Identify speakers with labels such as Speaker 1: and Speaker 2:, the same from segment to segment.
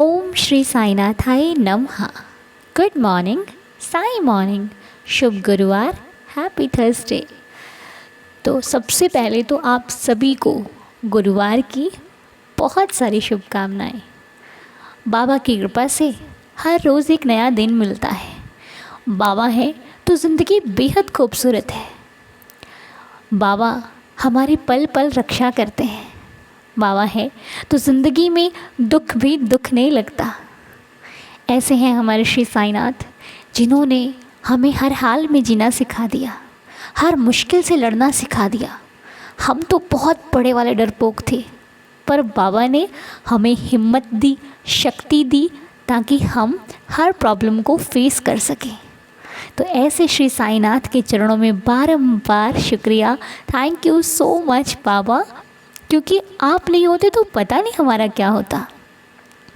Speaker 1: ओम श्री साईनाथाय नमः। Good morning, Sai morning, शुभ गुरुवार, happy Thursday. तो सबसे पहले तो आप सभी को गुरुवार की बहुत सारी शुभकामनाएं। बाबा की कृपा से हर रोज़ एक नया दिन मिलता है। बाबा है तो ज़िंदगी बेहद खूबसूरत है। बाबा हमारी पल पल रक्षा करते हैं। बाबा है तो ज़िंदगी में दुख भी दुख नहीं लगता। ऐसे हैं हमारे श्री साईनाथ, जिन्होंने हमें हर हाल में जीना सिखा दिया, हर मुश्किल से लड़ना सिखा दिया। हम तो बहुत बड़े वाले डरपोक थे, पर बाबा ने हमें हिम्मत दी, शक्ति दी, ताकि हम हर प्रॉब्लम को फेस कर सकें। तो ऐसे श्री साईनाथ के चरणों में बारंबार शुक्रिया। थैंक यू सो मच बाबा, क्योंकि आप नहीं होते तो पता नहीं हमारा क्या होता।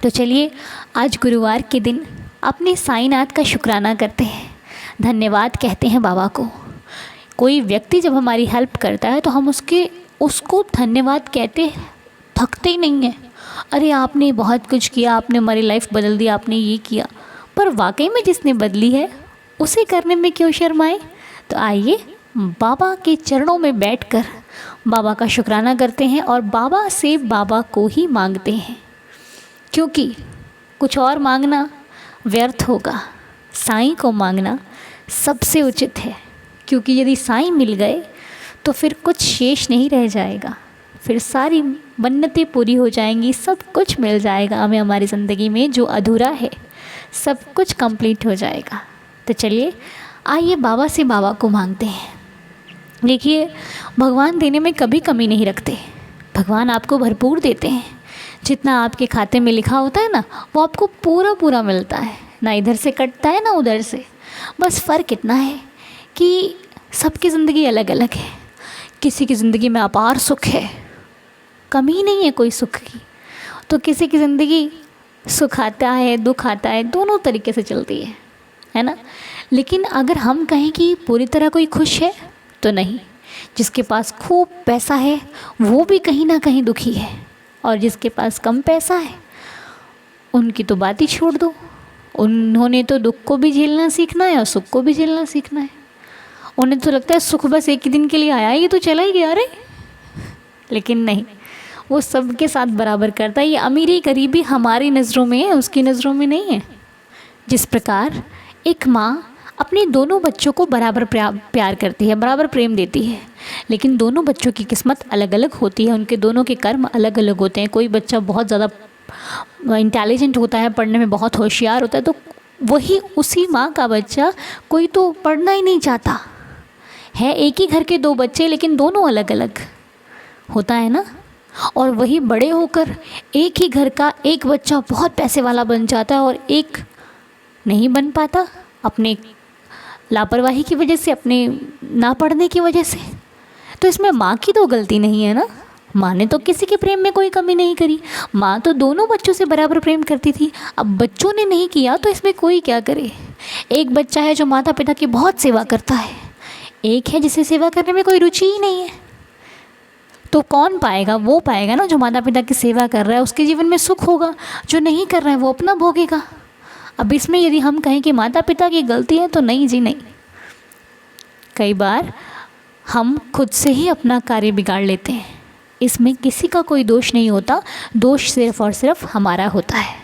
Speaker 1: तो चलिए आज गुरुवार के दिन अपने साईनाथ का शुक्राना करते हैं, धन्यवाद कहते हैं बाबा को। कोई व्यक्ति जब हमारी हेल्प करता है तो हम उसको धन्यवाद कहते थकते ही नहीं हैं। अरे आपने बहुत कुछ किया, आपने हमारी लाइफ बदल दी, आपने ये किया। पर वाकई में जिसने बदली है उसे करने में क्यों शर्माए। तो आइए बाबा के चरणों में बैठकर बाबा का शुक्राना करते हैं और बाबा से बाबा को ही मांगते हैं, क्योंकि कुछ और मांगना व्यर्थ होगा। साईं को मांगना सबसे उचित है, क्योंकि यदि साईं मिल गए तो फिर कुछ शेष नहीं रह जाएगा, फिर सारी मन्नतें पूरी हो जाएंगी, सब कुछ मिल जाएगा हमें हमारी ज़िंदगी में। जो अधूरा है सब कुछ कंप्लीट हो जाएगा। तो चलिए आइए बाबा से बाबा को मांगते हैं। देखिए, भगवान देने में कभी कमी नहीं रखते। भगवान आपको भरपूर देते हैं। जितना आपके खाते में लिखा होता है ना, वो आपको पूरा पूरा मिलता है, ना इधर से कटता है ना उधर से। बस फ़र्क इतना है कि सबकी ज़िंदगी अलग अलग है। किसी की ज़िंदगी में अपार सुख है, कमी नहीं है कोई सुख की, तो किसी की ज़िंदगी सुख आता है, दुख आता है, दोनों तरीके से चलती है ना। लेकिन अगर हम कहें कि पूरी तरह कोई खुश है तो नहीं। जिसके पास खूब पैसा है वो भी कहीं ना कहीं दुखी है, और जिसके पास कम पैसा है उनकी तो बात ही छोड़ दो। उन्होंने तो दुख को भी झेलना सीखना है और सुख को भी झेलना सीखना है। उन्हें तो लगता है सुख बस एक ही दिन के लिए आया, ये तो चला ही गया रे। लेकिन नहीं, वो सबके साथ बराबर करता है। ये अमीरी गरीबी हमारी नज़रों में है, उसकी नज़रों में नहीं है। जिस प्रकार एक माँ अपने दोनों बच्चों को बराबर प्यार करती है, बराबर प्रेम देती है, लेकिन दोनों बच्चों की किस्मत अलग अलग होती है, उनके दोनों के कर्म अलग अलग होते हैं। कोई बच्चा बहुत ज़्यादा इंटेलिजेंट होता है, पढ़ने में बहुत होशियार होता है, तो वही उसी माँ का बच्चा कोई तो पढ़ना ही नहीं चाहता है। एक ही घर के दो बच्चे लेकिन दोनों अलग अलग होता है ना। और वही बड़े होकर एक ही घर का एक बच्चा बहुत पैसे वाला बन जाता है और एक नहीं बन पाता, अपने लापरवाही की वजह से, अपने ना पढ़ने की वजह से। तो इसमें माँ की तो गलती नहीं है ना। माँ ने तो किसी के प्रेम में कोई कमी नहीं करी। माँ तो दोनों बच्चों से बराबर प्रेम करती थी। अब बच्चों ने नहीं किया तो इसमें कोई क्या करे। एक बच्चा है जो माता पिता की बहुत सेवा करता है, एक है जिसे सेवा करने में कोई रुचि ही नहीं है। तो कौन पाएगा? वो पाएगा ना जो माता पिता की सेवा कर रहा है, उसके जीवन में सुख होगा। जो नहीं कर रहा है वो अपना भोगेगा। अब इसमें यदि हम कहें कि माता पिता की गलती है तो नहीं जी, नहीं। कई बार हम खुद से ही अपना कार्य बिगाड़ लेते हैं। इसमें किसी का कोई दोष नहीं होता, दोष सिर्फ और सिर्फ हमारा होता है।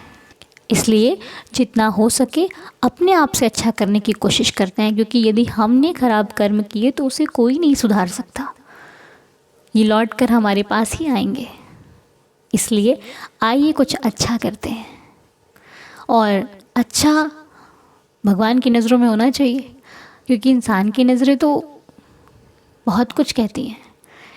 Speaker 1: इसलिए जितना हो सके अपने आप से अच्छा करने की कोशिश करते हैं, क्योंकि यदि हमने खराब कर्म किए तो उसे कोई नहीं सुधार सकता। ये लौट कर हमारे पास ही आएंगे। इसलिए आइए कुछ अच्छा करते हैं, और अच्छा भगवान की नज़रों में होना चाहिए, क्योंकि इंसान की नज़रें तो बहुत कुछ कहती हैं,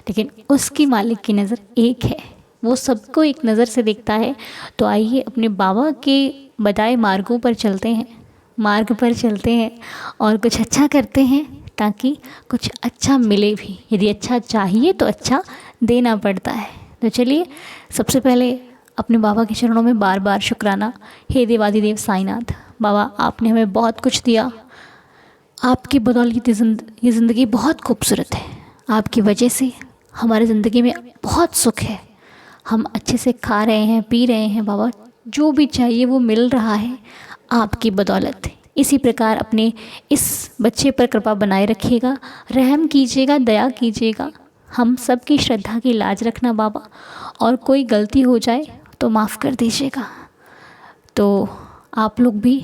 Speaker 1: लेकिन उसकी मालिक की नज़र एक है, वो सबको एक नज़र से देखता है। तो आइए अपने बाबा के बताए मार्गों पर चलते हैं, मार्ग पर चलते हैं और कुछ अच्छा करते हैं, ताकि कुछ अच्छा मिले भी। यदि अच्छा चाहिए तो अच्छा देना पड़ता है। तो चलिए सबसे पहले अपने बाबा के चरणों में बार बार शुक्राना। हे देवादिदेव साईनाथ, बाबा आपने हमें बहुत कुछ दिया। आपकी बदौलत ये ज़िंदगी बहुत खूबसूरत है। आपकी वजह से हमारी ज़िंदगी में बहुत सुख है। हम अच्छे से खा रहे हैं, पी रहे हैं बाबा, जो भी चाहिए वो मिल रहा है आपकी बदौलत। इसी प्रकार अपने इस बच्चे पर कृपा बनाए रखिएगा, रहम कीजिएगा, दया कीजिएगा। हम सबकी श्रद्धा की लाज रखना बाबा, और कोई गलती हो जाए तो माफ़ कर दीजिएगा। तो आप लोग भी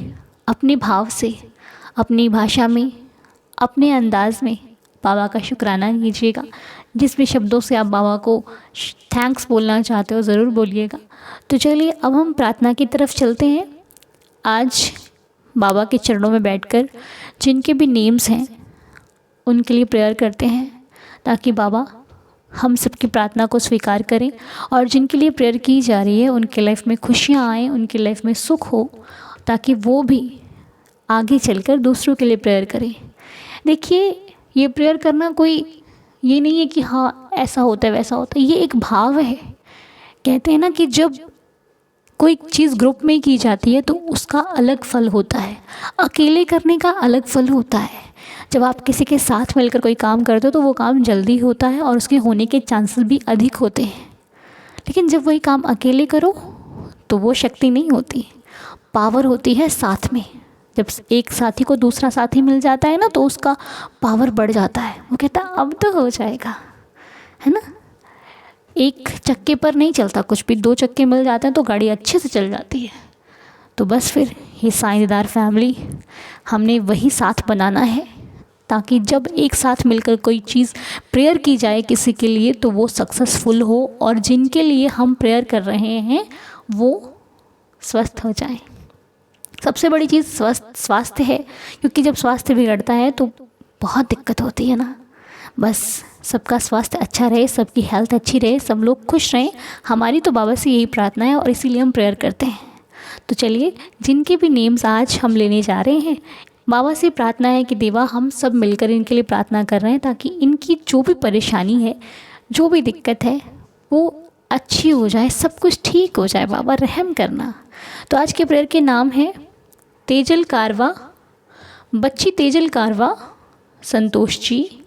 Speaker 1: अपने भाव से, अपनी भाषा में, अपने अंदाज में बाबा का शुक्राना कीजिएगा। जिस भी शब्दों से आप बाबा को थैंक्स बोलना चाहते हो ज़रूर बोलिएगा। तो चलिए अब हम प्रार्थना की तरफ चलते हैं। आज बाबा के चरणों में बैठकर जिनके भी नेम्स हैं उनके लिए प्रेयर करते हैं, ताकि बाबा हम सबकी प्रार्थना को स्वीकार करें, और जिनके लिए प्रेयर की जा रही है उनके लाइफ में खुशियाँ आएँ, उनके लाइफ में सुख हो, ताकि वो भी आगे चलकर दूसरों के लिए प्रेयर करें। देखिए, ये प्रेयर करना कोई ये नहीं है कि हाँ ऐसा होता है वैसा होता है, ये एक भाव है। कहते हैं ना कि जब कोई चीज़ ग्रुप में की जाती है तो उसका अलग फल होता है, अकेले करने का अलग फल होता है। जब आप किसी के साथ मिलकर कोई काम करते हो तो वो काम जल्दी होता है और उसके होने के चांसेस भी अधिक होते हैं। लेकिन जब वही काम अकेले करो तो वो शक्ति नहीं होती, पावर होती है साथ में। जब एक साथी को दूसरा साथी मिल जाता है ना तो उसका पावर बढ़ जाता है। वो कहता है अब तो हो जाएगा, है ना। एक चक्के पर नहीं चलता कुछ भी, 2 चक्के मिल जाते हैं तो गाड़ी अच्छे से चल जाती है। तो बस फिर ये साईदार फैमिली हमने वही साथ बनाना है, ताकि जब एक साथ मिलकर कोई चीज़ प्रेयर की जाए किसी के लिए तो वो सक्सेसफुल हो, और जिनके लिए हम प्रेयर कर रहे हैं वो स्वस्थ हो जाए। सबसे बड़ी चीज़ स्वास्थ्य है, क्योंकि जब स्वास्थ्य बिगड़ता है तो बहुत दिक्कत होती है ना। बस सबका स्वास्थ्य अच्छा रहे, सबकी हेल्थ अच्छी रहे, सब लोग खुश रहें, हमारी तो बाबा से यही प्रार्थना है और इसीलिए हम प्रेयर करते हैं। तो चलिए, जिनके भी नेम्स आज हम लेने जा रहे हैं, बाबा से प्रार्थना है कि देवा हम सब मिलकर इनके लिए प्रार्थना कर रहे हैं, ताकि इनकी जो भी परेशानी है, जो भी दिक्कत है वो अच्छी हो जाए, सब कुछ ठीक हो जाए। बाबा रहम करना। तो आज के प्रेयर के नाम हैं तेजल कारवा, बच्ची तेजल कारवा, संतोष जी,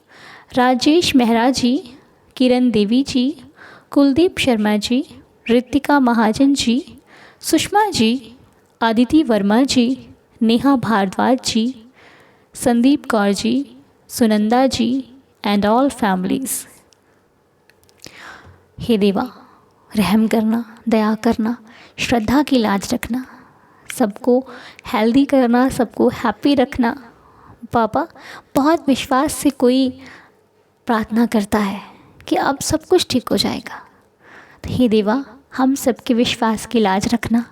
Speaker 1: राजेश मेहरा जी, किरण देवी जी, कुलदीप शर्मा जी, ऋतिका महाजन जी, सुषमा जी, आदिति वर्मा जी, नेहा भारद्वाज जी, संदीप कौर जी, सुनंदा जी एंड ऑल फैमिलीज़। हे देवा, रहम करना, दया करना, श्रद्धा की लाज रखना, सबको हेल्दी करना, सबको हैप्पी रखना। पापा, बहुत विश्वास से कोई प्रार्थना करता है कि अब सब कुछ ठीक हो जाएगा। तो हे देवा, हम सबके विश्वास की लाज रखना।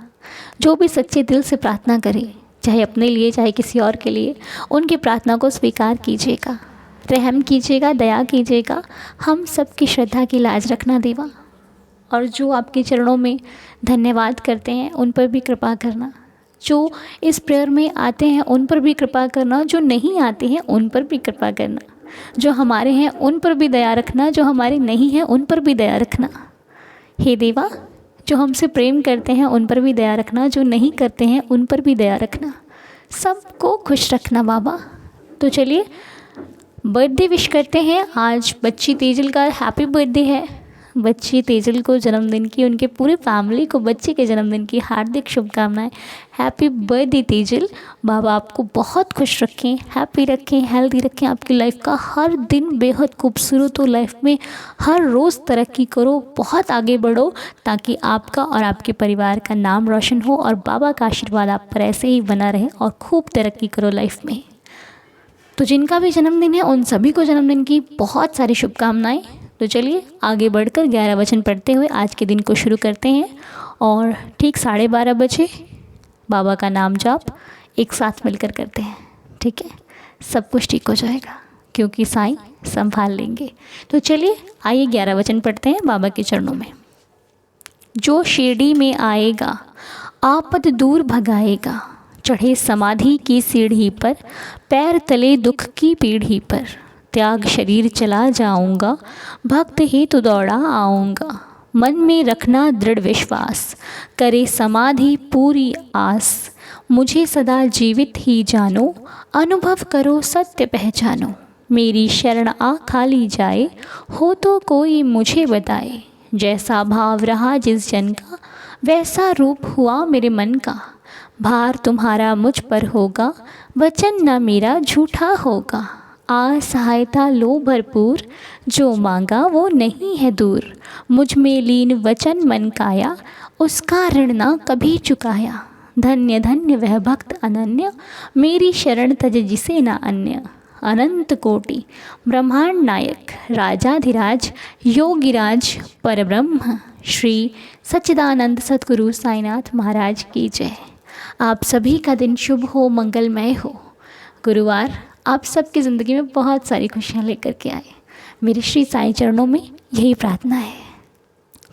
Speaker 1: जो भी सच्चे दिल से प्रार्थना करे, चाहे अपने लिए चाहे किसी और के लिए, उनकी प्रार्थना को स्वीकार कीजिएगा, रहम कीजिएगा, दया कीजिएगा। हम सबकी श्रद्धा की लाज रखना देवा। और जो आपके चरणों में धन्यवाद करते हैं उन पर भी कृपा करना। जो इस प्रेयर में आते हैं उन पर भी कृपा करना, जो नहीं आते हैं उन पर भी कृपा करना। जो हमारे हैं उन पर भी दया रखना, जो हमारे नहीं हैं उन पर भी दया रखना। हे देवा, जो हमसे प्रेम करते हैं उन पर भी दया रखना, जो नहीं करते हैं उन पर भी दया रखना। सबको खुश रखना बाबा। तो चलिए बर्थडे विश करते हैं। आज बच्ची तेजल का हैप्पी बर्थडे है। बच्ची तेजल को जन्मदिन की, उनके पूरे फैमिली को बच्चे के जन्मदिन की हार्दिक शुभकामनाएं। Happy birthday Tejal. बाबा आपको बहुत खुश रखें, हैप्पी रखें, हेल्दी रखें। आपकी लाइफ का हर दिन बेहद खूबसूरत हो, लाइफ में हर रोज़ तरक्की करो, बहुत आगे बढ़ो, ताकि आपका और आपके परिवार का नाम रोशन हो और बाबा का आशीर्वाद आप पर ऐसे ही बना रहे और खूब तरक्की करो लाइफ में। तो जिनका भी जन्मदिन है उन सभी को जन्मदिन की बहुत सारी शुभकामनाएं। तो चलिए आगे बढ़कर 11 वचन पढ़ते हुए आज के दिन को शुरू करते हैं, और ठीक 12:30 बजे बाबा का नाम जाप एक साथ मिलकर करते हैं। ठीक है, सब कुछ ठीक हो जाएगा क्योंकि साईं संभाल लेंगे। तो चलिए आइए 11 वचन पढ़ते हैं बाबा के चरणों में। जो शिरडी में आएगा आपद दूर भगाएगा, चढ़े समाधि की सीढ़ी पर, पैर तले दुख की पीढ़ी पर, त्याग शरीर चला जाऊंगा, भक्त ही तो दौड़ा आऊँगा। मन में रखना दृढ़ विश्वास, करे समाधि पूरी आस, मुझे सदा जीवित ही जानो, अनुभव करो सत्य पहचानो। मेरी शरण आ खाली जाए, हो तो कोई मुझे बताए, जैसा भाव रहा जिस जन का, वैसा रूप हुआ मेरे मन का, भार तुम्हारा मुझ पर होगा, वचन न मेरा झूठा होगा। आ सहायता लो भरपूर, जो मांगा वो नहीं है दूर। मुझ में लीन वचन मन काया, उसका ऋण ना कभी चुकाया। धन्य धन्य वह भक्त अनन्य, मेरी शरण तज जिसे न अन्य। अनंत कोटि ब्रह्मांड नायक, राजाधिराज योगिराज परब्रह्म, श्री सच्चिदानंद सद्गुरु साईनाथ महाराज की जय। आप सभी का दिन शुभ हो, मंगलमय हो। गुरुवार आप सबकी ज़िंदगी में बहुत सारी खुशियाँ लेकर के आए। मेरे श्री साईं चरणों में यही प्रार्थना है।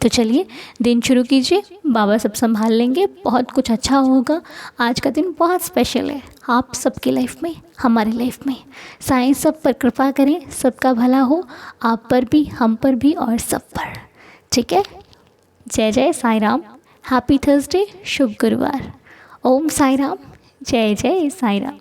Speaker 1: तो चलिए दिन शुरू कीजिए, बाबा सब संभाल लेंगे, बहुत कुछ अच्छा होगा। आज का दिन बहुत स्पेशल है आप सबकी लाइफ में, हमारी लाइफ में। साईं सब पर कृपा करें, सबका भला हो, आप पर भी, हम पर भी और सब पर। ठीक है, जय जय साईं राम। हैप्पी थर्सडे, शुभ गुरुवार। ओम साईं राम, जय जय साईं राम।